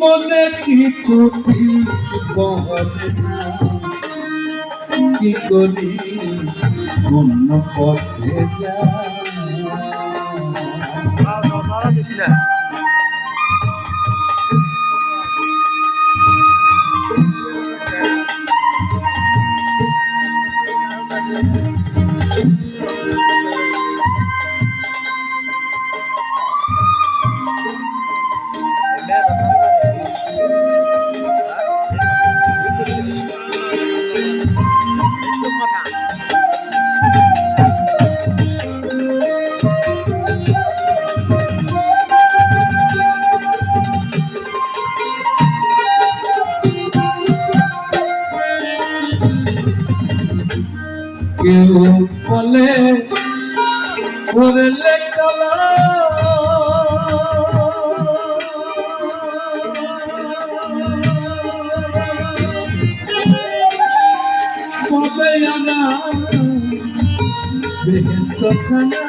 মনে কিছু ঠিক বলে না, কি করি অন্য পথে যা। কেউ বলে করলে কলা, পাবে না বেহেশত খানা।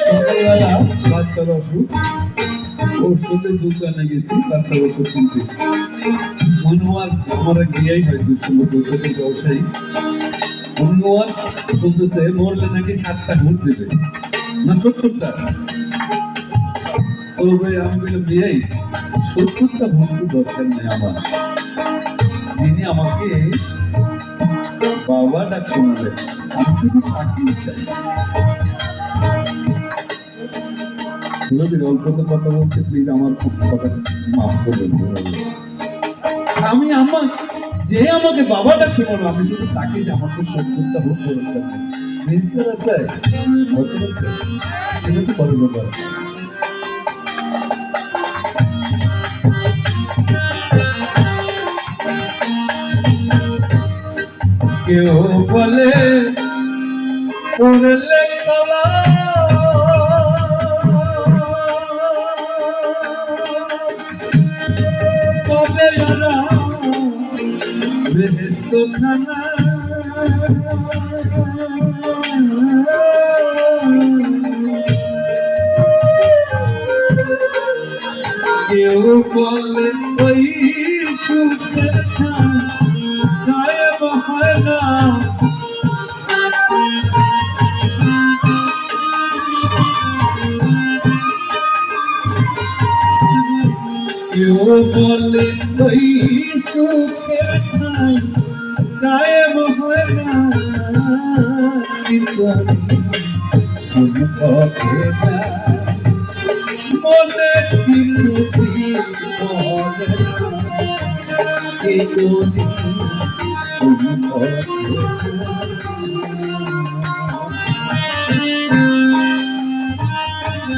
সকালবেলা বাচ্চার অসুখ, ওষুধের দোকানে গেছি বাচ্চার ওষুধ কিনতে। মনোয়াজ আমার গিয়াই হয় দুঃসম্মত ওষুধের ব্যবসায়ী। মনোয়াজ বলতেছে মরলে নাকি 7টা ভোট দেবে না 70টা। তবে আমি বললাম গিয়াই 70টা ভোট তো দরকার নেই আমার, যিনি আমাকে বাবা ডাক শোনালেন আমি শুধু তাকেই চাই। অল্পতে কথা বলতে প্লিজ আমার খুব কথা মাফ করবেন। আমি আমার যে আমাকে বাবা ডাক শোনালো আমি শুধু তাকে যে আমার তো 70টা ভোট দরকার নেই। মিনিস্টার আছে ভোটার আছে, এটা তো বড় ব্যাপার। কেউ বলে করলে কলা, কবে যারা বেহেশত খানা। কেউ বলে ওই সুখের গায়েব হয় না, কেউ বলে ওই সুখের ঠাই গায়েব হয় না, কিন্তু আমি পথে যা। মনে কিছু ঠিক বলে না, কি করি পথে যা।